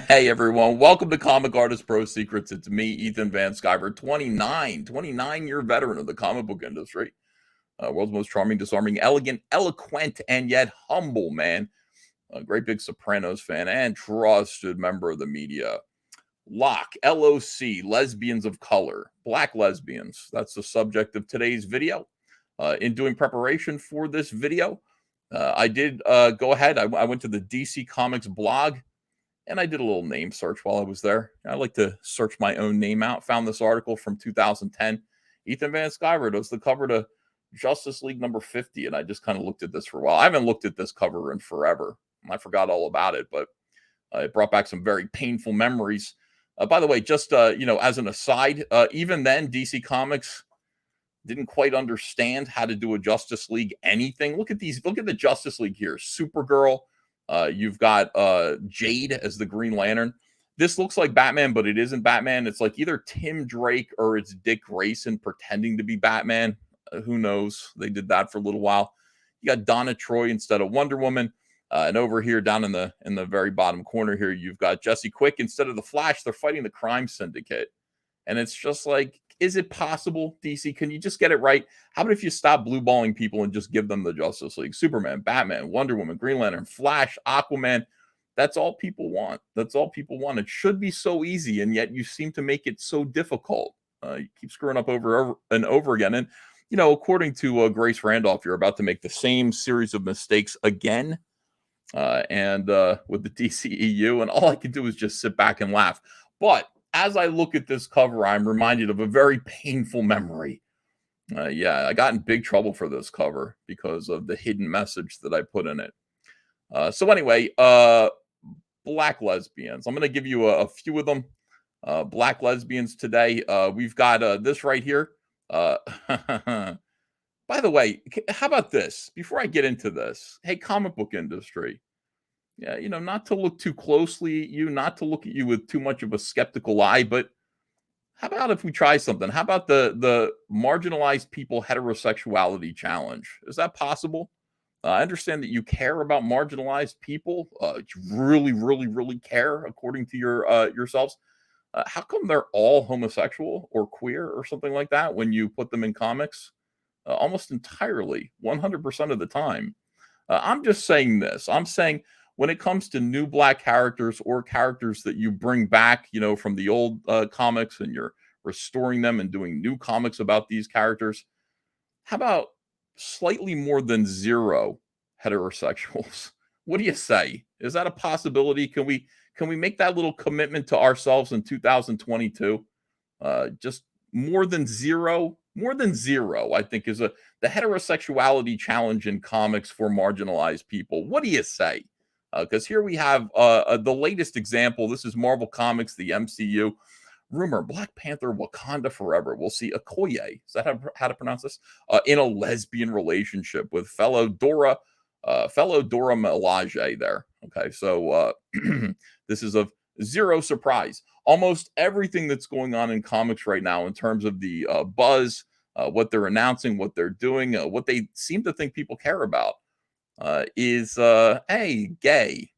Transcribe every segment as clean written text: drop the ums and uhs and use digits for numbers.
Hey everyone, welcome to Comic Artist Pro Secrets. It's me, Ethan Van Sciver, 29-year veteran of the comic book industry. World's most charming, disarming, elegant, eloquent, and yet humble man. A great big Sopranos fan and trusted member of the media. LOC, L-O-C, Lesbians of Color, Black Lesbians. That's the subject of today's video. In doing preparation for this video, I did go ahead. I went to the DC Comics blog, and I did a little name search while I was there. I like to search my own name out. Found this article from 2010. Ethan Van Sciver does the cover to Justice League number 50, and I just kind of looked at this for a while. I haven't looked at this cover in forever. I forgot all about it, but it brought back some very painful memories. By the way, just as an aside, even then, DC Comics didn't quite understand how to do a Justice League anything. Look at these. Look at the Justice League here. Supergirl. You've got Jade as the Green Lantern. This looks like Batman, but it isn't Batman. It's like either Tim Drake or it's Dick Grayson pretending to be Batman. Who knows? They did that for a little while. You got Donna Troy instead of Wonder Woman. And over here down in the very bottom corner here, you've got Jesse Quick instead of the Flash. They're fighting the crime syndicate. And it's just like, is it possible, DC? Can you just get it right? How about if you stop blueballing people and just give them the Justice League? Superman, Batman, Wonder Woman, Green Lantern, Flash, Aquaman. That's all people want. That's all people want. It should be so easy, and yet you seem to make it so difficult. You keep screwing up over and over again. And, according to Grace Randolph, you're about to make the same series of mistakes again. And with the DCEU, and all I can do is just sit back and laugh. But as I look at this cover, I'm reminded of a very painful memory. I got in big trouble for this cover because of the hidden message that I put in it. So anyway, Black Lesbians. I'm going to give you a few of them. Black Lesbians today. We've got this right here. By the way, how about this? Before I get into this, hey, comic book industry. Yeah, not to look too closely at you, not to look at you with too much of a skeptical eye, but how about if we try something? How about the marginalized people heterosexuality challenge? Is that possible? I understand that you care about marginalized people. You really, really, really care, according to yourselves. How come they're all homosexual or queer or something like that when you put them in comics? Almost entirely, 100% of the time. I'm just saying this. I'm saying when it comes to new Black characters or characters that you bring back, from the old comics and you're restoring them and doing new comics about these characters, how about slightly more than 0 heterosexuals? What do you say? Is that a possibility? Can we make that little commitment to ourselves in 2022? Just more than 0? More than 0, I think, is the heterosexuality challenge in comics for marginalized people. What do you say? Because here we have the latest example. This is Marvel Comics, the MCU. Rumor, Black Panther Wakanda Forever. We'll see Okoye, is that how to pronounce this? In a lesbian relationship with fellow Dora Milaje there. Okay, so this is of 0 surprise. Almost everything that's going on in comics right now in terms of the buzz, what they're announcing, what they're doing, what they seem to think people care about is, hey, gay,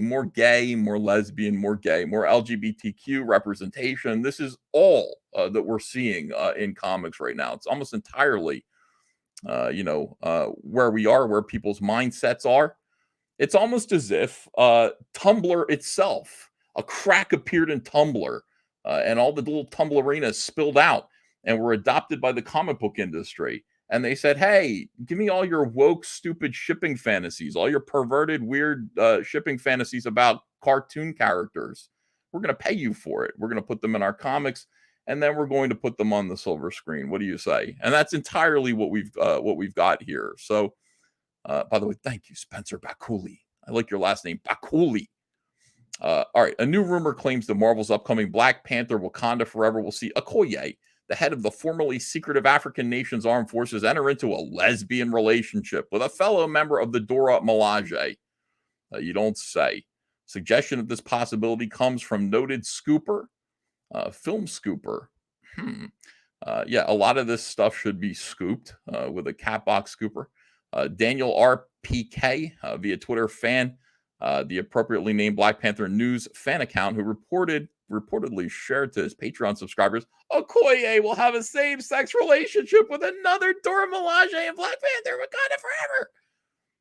more lesbian, more gay, more LGBTQ representation. This is all that we're seeing in comics right now. It's almost entirely, where we are, where people's mindsets are. It's almost as if Tumblr itself, a crack appeared in Tumblr, and all the little Tumblrinas spilled out and were adopted by the comic book industry. And they said, hey, give me all your woke, stupid shipping fantasies, all your perverted, weird shipping fantasies about cartoon characters. We're going to pay you for it. We're going to put them in our comics, and then we're going to put them on the silver screen. What do you say? And that's entirely what we've got here. So, by the way, thank you, Spencer Bakuli. I like your last name, Bakuli. All right, a new rumor claims that Marvel's upcoming Black Panther Wakanda Forever will see Okoye, the head of the formerly secretive African nation's armed forces, enter into a lesbian relationship with a fellow member of the Dora Milaje. You don't say. Suggestion of this possibility comes from noted scooper, film scooper, Hmm. Yeah, a lot of this stuff should be scooped with a catbox scooper. Daniel RPK via Twitter fan, the appropriately named Black Panther News fan account, who reportedly shared to his Patreon subscribers, Okoye will have a same-sex relationship with another Dora Milaje and Black Panther Wakanda forever.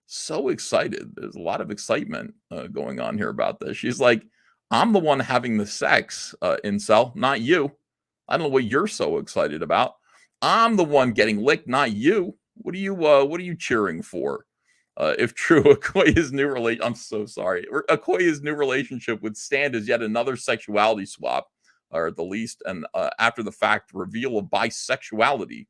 So excited. There's a lot of excitement going on here about this. She's like, I'm the one having the sex, incel, not you. I don't know what you're so excited about. I'm the one getting licked, not you. What are you cheering for? If true, I'm so sorry. Okoye's new relationship would stand as yet another sexuality swap, or at the least, and after the fact reveal of bisexuality.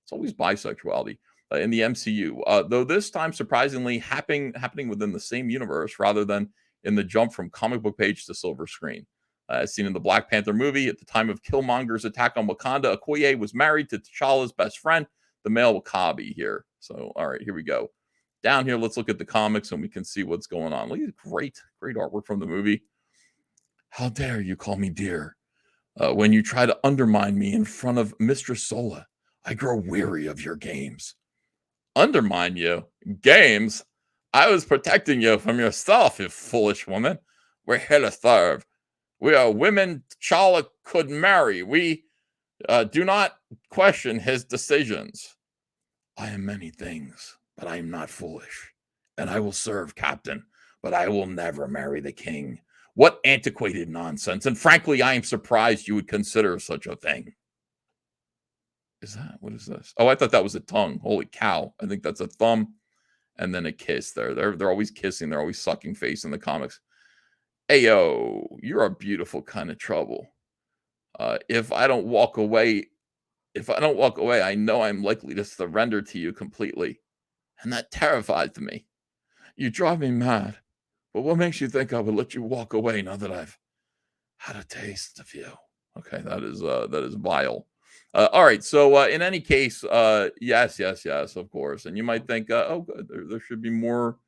It's always bisexuality in the MCU, though this time surprisingly happening within the same universe rather than in the jump from comic book page to silver screen. As seen in the Black Panther movie, at the time of Killmonger's attack on Wakanda, Okoye was married to T'Challa's best friend, the male W'Kabi here. So, all right, here we go. Down here, let's look at the comics and we can see what's going on. Look at great artwork from the movie. How dare you call me dear? When you try to undermine me in front of Mistress Sola, I grow weary of your games. Undermine you? Games? I was protecting you from yourself, you foolish woman. We're here to serve. We are women T'Challa could marry. We do not question his decisions. I am many things, but I am not foolish. And I will serve, Captain, but I will never marry the king. What antiquated nonsense. And frankly, I am surprised you would consider such a thing. What is this? Oh, I thought that was a tongue. Holy cow. I think that's a thumb and then a kiss there. They're always kissing. They're always sucking face in the comics. Ayo, you're a beautiful kind of trouble. If I don't walk away, I know I'm likely to surrender to you completely. And that terrifies me. You drive me mad. But what makes you think I would let you walk away now that I've had a taste of you? Okay, that is vile. All right, so in any case, yes, of course. And you might think, oh, good, there should be more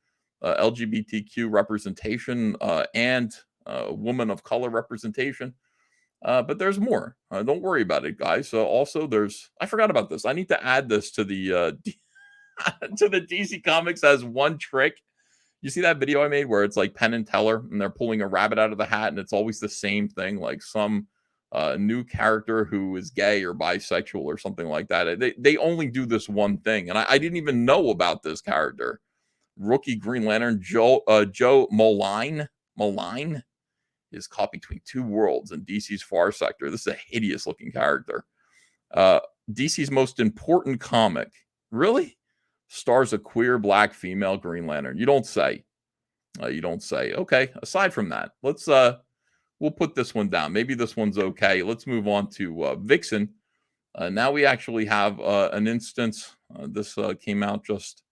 LGBTQ representation and woman of color representation. But there's more. Don't worry about it, guys. Also, I forgot about this. I need to add this to the to the DC Comics as one trick. You see that video I made where it's like Penn and Teller and they're pulling a rabbit out of the hat and it's always the same thing, like some new character who is gay or bisexual or something like that. They only do this one thing. And I didn't even know about this character. Rookie Green Lantern Joe Moline is caught between two worlds in DC's Far Sector. This is a hideous looking character. DC's most important comic. Really? Stars a queer black female Green Lantern. You don't say. You don't say. Okay. Aside from that, we'll put this one down. Maybe this one's okay. Let's move on to Vixen. Now we actually have an instance. This article came out just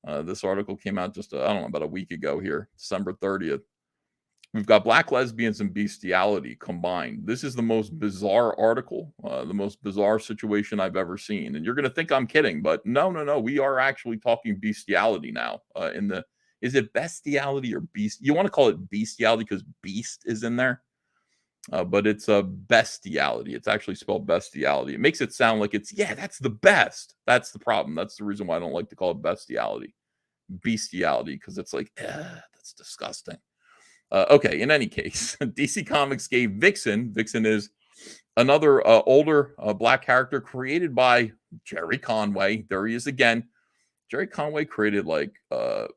I don't know, about a week ago here, December 30th. We've got Black Lesbians and Bestiality combined. This is the most bizarre article, the most bizarre situation I've ever seen. And you're going to think I'm kidding, but no. We are actually talking bestiality now. Is it bestiality or beast? You want to call it bestiality because beast is in there, but it's a bestiality. It's actually spelled bestiality. It makes it sound like that's the best. That's the problem. That's the reason why I don't like to call it bestiality, because it's like, that's disgusting. Okay, in any case, DC Comics gave Vixen. Vixen is another older black character created by Jerry Conway. There he is again. Jerry Conway created like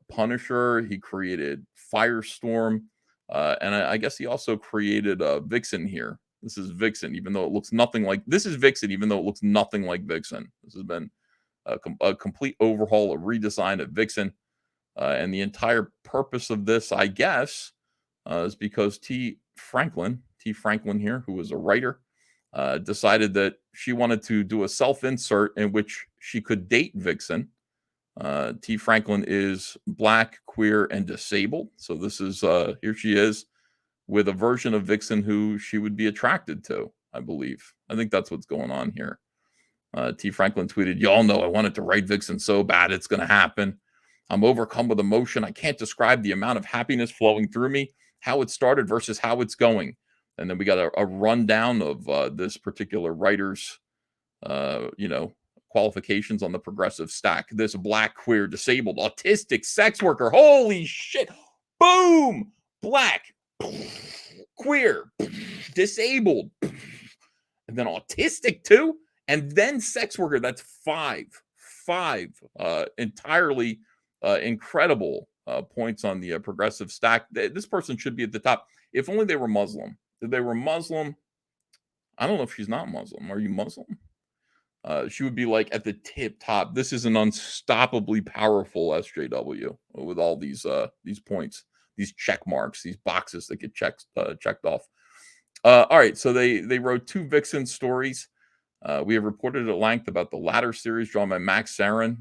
Punisher. He created Firestorm. And I guess he also created Vixen here. This is Vixen, even though it looks nothing like... This is Vixen, even though it looks nothing like Vixen. This has been a complete overhaul, a redesign of Vixen. And the entire purpose of this, I guess... is because T. Franklin here, who was a writer, decided that she wanted to do a self-insert in which she could date Vixen. T. Franklin is black, queer, and disabled. So this is, here she is with a version of Vixen who she would be attracted to, I believe. I think that's what's going on here. T. Franklin tweeted, "Y'all know I wanted to write Vixen so bad it's going to happen. I'm overcome with emotion. I can't describe the amount of happiness flowing through me, how it started versus how it's going. And then we got a rundown of this particular writer's, qualifications on the progressive stack. This black, queer, disabled, autistic sex worker. Holy shit. Boom. Black, queer, disabled, and then autistic too. And then sex worker. That's five entirely incredible points on the progressive stack. This person should be at the top. If only they were Muslim. If they were Muslim, I don't know if she's not Muslim. Are you Muslim? She would be like at the tip top. This is an unstoppably powerful SJW with all these points, these check marks, these boxes that get checked off. All right, so they wrote 2 Vixen stories. We have reported at length about the latter series drawn by Max Sarin.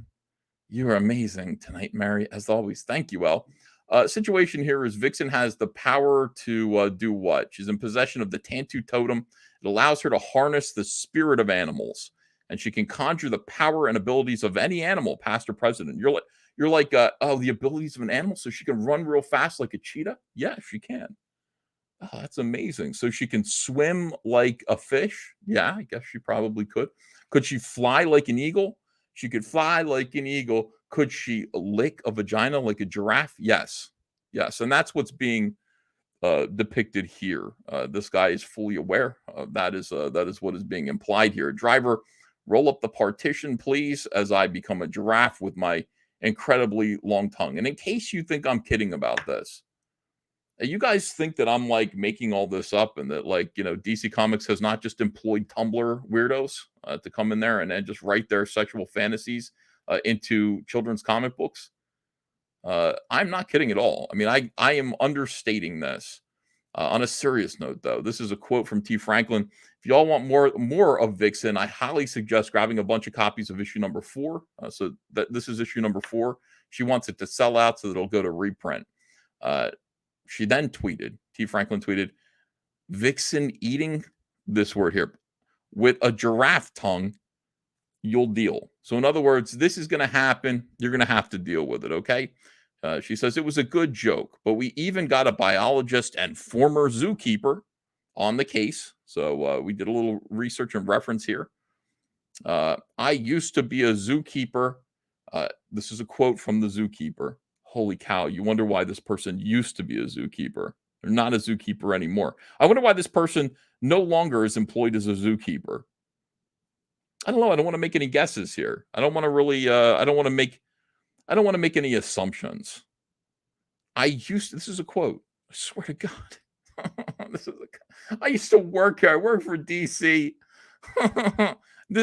You are amazing tonight, Mary, as always. Thank you, El. Situation here is Vixen has the power to do what? She's in possession of the Tantu totem. It allows her to harness the spirit of animals, and she can conjure the power and abilities of any animal, past or present. You're like, the abilities of an animal, so she can run real fast like a cheetah? Yeah, she can. Oh, that's amazing. So she can swim like a fish? Yeah, I guess she probably could. Could she fly like an eagle? She could fly like an eagle. Could she lick a vagina like a giraffe? Yes. Yes. And that's what's being depicted here. This guy is fully aware. That is what is being implied here. Driver, roll up the partition, please, as I become a giraffe with my incredibly long tongue. And in case you think I'm kidding about this, you guys think that I'm like making all this up and that DC Comics has not just employed Tumblr weirdos to come in there and then just write their sexual fantasies into children's comic books? I'm not kidding at all. I mean, I am understating this. On a serious note, though, this is a quote from T. Franklin. If y'all want more of Vixen, I highly suggest grabbing a bunch of copies of issue number 4. So that this is issue number 4. She wants it to sell out so that it'll go to reprint. She then tweeted, T. Franklin tweeted, Vixen eating, this word here, with a giraffe tongue, you'll deal. So in other words, this is going to happen. You're going to have to deal with it, okay? She says, it was a good joke, but we even got a biologist and former zookeeper on the case. So we did a little research and reference here. I used to be a zookeeper. This is a quote from the zookeeper. Holy cow, you wonder why this person used to be a zookeeper. They're not a zookeeper anymore. I wonder why this person no longer is employed as a zookeeper. I don't know. I don't want to make any guesses here. I don't want to really, I don't want to make any assumptions. This is a quote. I swear to God. I used to work here. I worked for DC.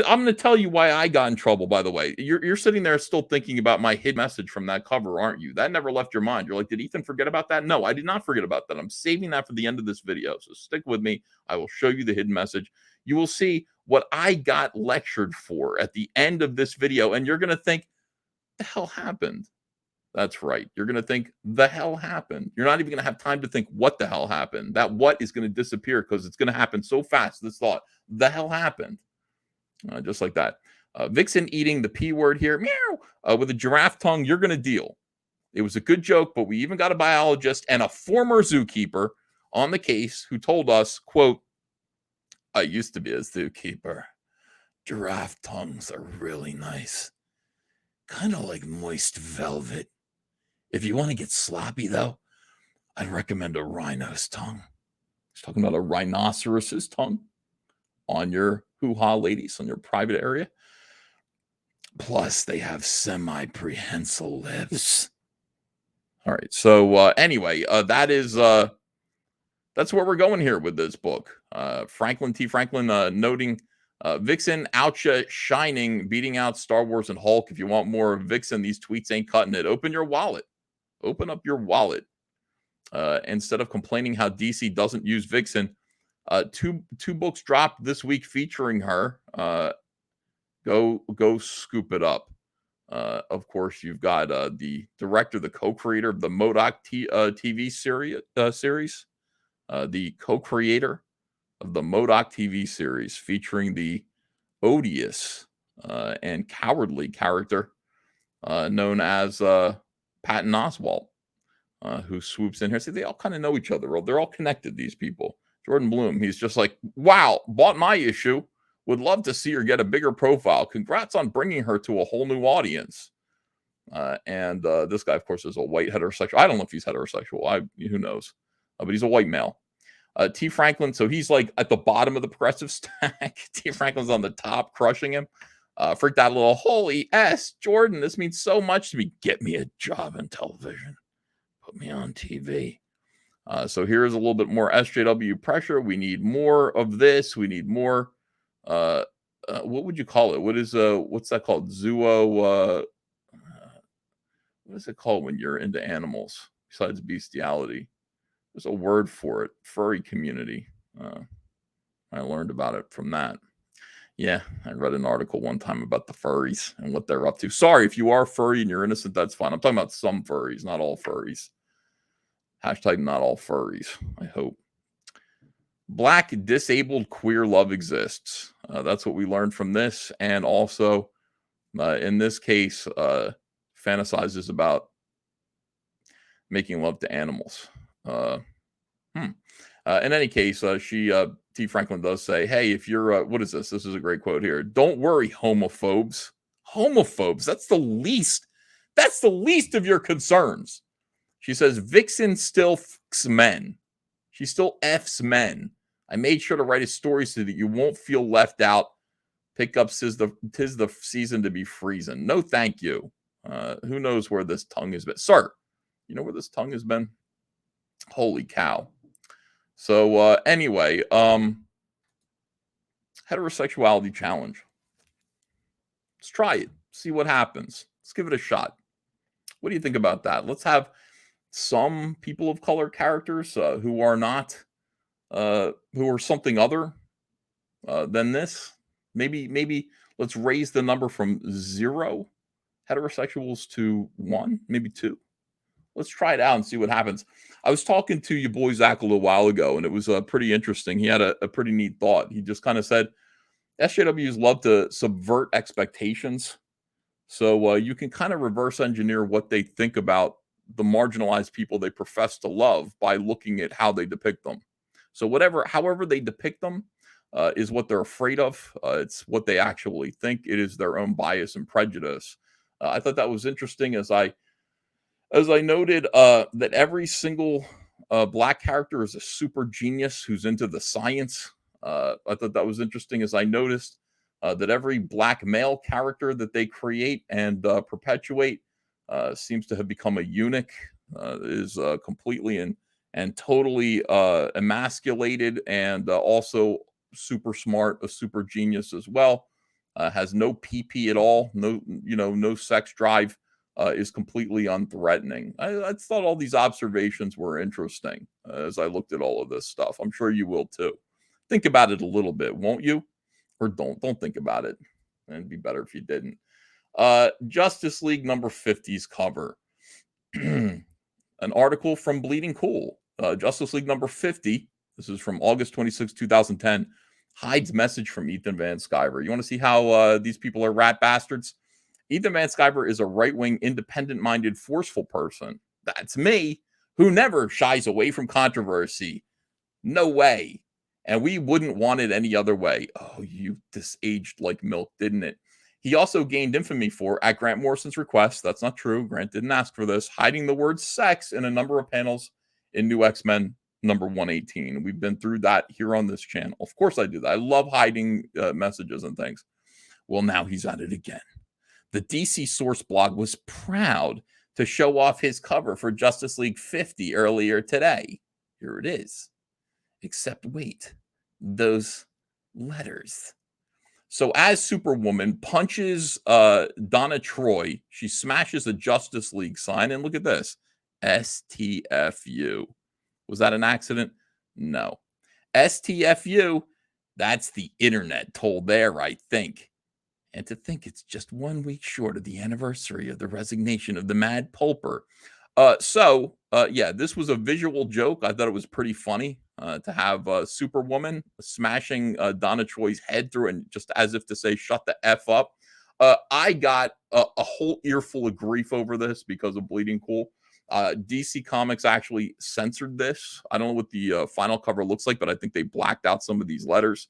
I'm going to tell you why I got in trouble, by the way. You're sitting there still thinking about my hidden message from that cover, aren't you? That never left your mind. You're like, did Ethan forget about that? No, I did not forget about that. I'm saving that for the end of this video. So stick with me. I will show you the hidden message. You will see what I got lectured for at the end of this video. And you're going to think, the hell happened? That's right. You're going to think, the hell happened? You're not even going to have time to think what the hell happened. That what is going to disappear because it's going to happen so fast. This thought, the hell happened? Just like that. Vixen eating the P word here, meow, with a giraffe tongue, you're going to deal. It was a good joke, but we even got a biologist and a former zookeeper on the case who told us, quote, I used to be a zookeeper. Giraffe tongues are really nice. Kind of like moist velvet. If you want to get sloppy, though, I'd recommend a rhino's tongue. He's talking about a rhinoceros's tongue on your hoo-ha, ladies, on your private area. Plus, they have semi-prehensile lips. All right. So anyway, that's where we're going here with this book. T. Franklin noting Vixen shining, beating out Star Wars and Hulk. If you want more of Vixen, these tweets ain't cutting it. Open your wallet. Open up your wallet. Instead of complaining how DC doesn't use Vixen, two books dropped this week featuring her. Go scoop it up. Of course, you've got the director, the co-creator of the MODOK TV series, the co-creator of the MODOK TV series, featuring the odious and cowardly character known as Patton Oswalt, who swoops in here. See, they all kind of know each other. They're all connected, these people. Jordan Bloom, he's just like, wow, bought my issue. Would love to see her get a bigger profile. Congrats on bringing her to a whole new audience. And this guy, of course, is a white heterosexual. I don't know if he's heterosexual. Who knows? But he's a white male. T. Franklin, so he's like at the bottom of the progressive stack. T. Franklin's on the top, crushing him. Freaked out a little. Holy S, Jordan, this means so much to me. Get me a job in television. Put me on TV. So here's a little bit more SJW pressure. We need more of this. We need more. What would you call it? What's that called? What is it called when you're into animals besides bestiality? There's a word for it. Furry community. I learned about it from that. Yeah, I read an article one time about the furries and what they're up to. Sorry, if you are furry and you're innocent, that's fine. I'm talking about some furries, not all furries. Hashtag not all furries, I hope. Black disabled queer love exists. That's what we learned from this. And also, in this case, fantasizes about making love to animals. In any case, T. Franklin does say, hey, if you're, what is this? This is a great quote here. Don't worry, homophobes. Homophobes, that's the least of your concerns. She says, Vixen still fucks men. She still F's men. I made sure to write a story so that you won't feel left out. Pick up tis the season to be freezing. No, thank you. Who knows where this tongue has been? Sir, you know where this tongue has been? Holy cow. So anyway, heterosexuality challenge. Let's try it. See what happens. Let's give it a shot. What do you think about that? Let's have some people of color characters who are not, who are something other than this. Maybe let's raise the number from 0 heterosexuals to 1, maybe 2. Let's try it out and see what happens. I was talking to your boy Zach a little while ago, and it was pretty interesting. He had a pretty neat thought. He just kind of said, SJWs love to subvert expectations. So you can kind of reverse engineer what they think about the marginalized people they profess to love by looking at how they depict them. So however they depict them is what they're afraid of. It's what they actually think. It is their own bias and prejudice. I thought that was interesting as I noted that every single black character is a super genius who's into the science. I thought that was interesting as I noticed that every black male character that they create and perpetuate seems to have become a eunuch, is completely and totally emasculated, and also super smart, a super genius as well. Has no PP at all, no sex drive. Is completely unthreatening. I thought all these observations were interesting as I looked at all of this stuff. I'm sure you will too. Think about it a little bit, won't you? Or don't think about it. It'd be better if you didn't. Justice League number 50's cover. An article from Bleeding Cool. Justice League number 50. This is from August 26, 2010. Hides message from Ethan Van Sciver. You want to see how these people are rat bastards? Ethan Van Sciver is a right-wing, independent-minded, forceful person. That's me, who never shies away from controversy. No way. And we wouldn't want it any other way. Oh, this aged like milk, didn't it? He also gained infamy for, at Grant Morrison's request, that's not true, Grant didn't ask for this, hiding the word sex in a number of panels in New X-Men number 118. We've been through that here on this channel. Of course I do that. I love hiding messages and things. Well, now he's at it again. The DC Source blog was proud to show off his cover for Justice League 50 earlier today. Here it is. Except wait, those letters. So as Superwoman punches Donna Troy, she smashes a Justice League sign, and look at this, STFU. Was that an accident? No. STFU, that's the internet told there, I think. And to think it's just 1 week short of the anniversary of the resignation of the Mad Pulper. Yeah, this was a visual joke. I thought it was pretty funny to have Superwoman smashing Donna Troy's head through, and just as if to say, shut the F up. I got a whole earful of grief over this because of Bleeding Cool. DC Comics actually censored this. I don't know what the final cover looks like, but I think they blacked out some of these letters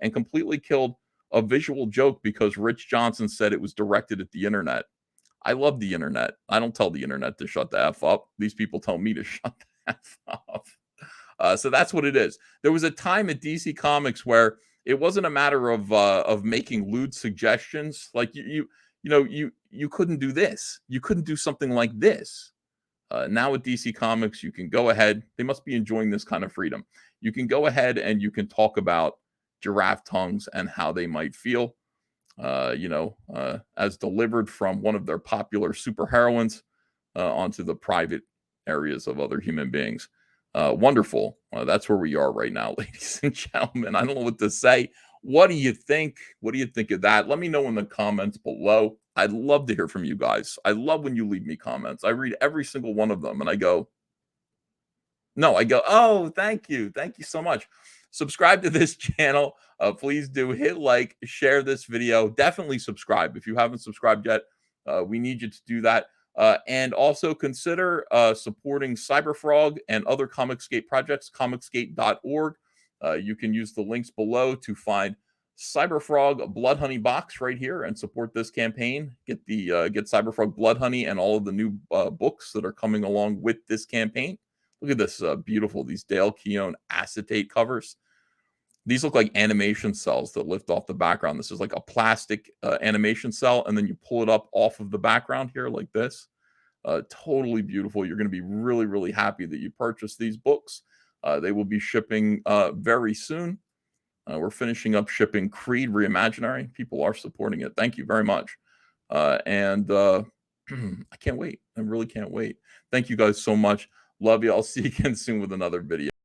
and completely killed a visual joke because Rich Johnson said it was directed at the internet. I love the internet. I don't tell the internet to shut the F up. These people tell me to shut the F up. So that's what it is. There was a time at DC Comics where it wasn't a matter of making lewd suggestions. Like you couldn't do this. You couldn't do something like this. Now with DC Comics, you can go ahead. They must be enjoying this kind of freedom. You can go ahead and you can talk about giraffe tongues and how they might feel. As delivered from one of their popular superheroines onto the private areas of other human beings. Wonderful. That's where we are right now, ladies and gentlemen. I don't know what to say. What do you think? What do you think of that? Let me know in the comments below. I'd love to hear from you guys. I love when you leave me comments. I read every single one of them and I go, oh, thank you. Thank you so much. Subscribe to this channel. Please do hit like, share this video. Definitely subscribe. If you haven't subscribed yet, we need you to do that. And also consider supporting Cyberfrog and other Comicsgate projects, comicsgate.org. You can use the links below to find Cyberfrog Blood Honey box right here and support this campaign. Get Cyberfrog Blood Honey and all of the new books that are coming along with this campaign. Look at this beautiful, these Dale Keown acetate covers. These look like animation cells that lift off the background. This is like a plastic animation cell, and then you pull it up off of the background here like this. Totally beautiful. You're going to be really, really happy that you purchased these books. They will be shipping very soon. We're finishing up shipping Creed Reimaginary. People are supporting it. Thank you very much. I can't wait. I really can't wait. Thank you guys so much. Love you. I'll see you again soon with another video.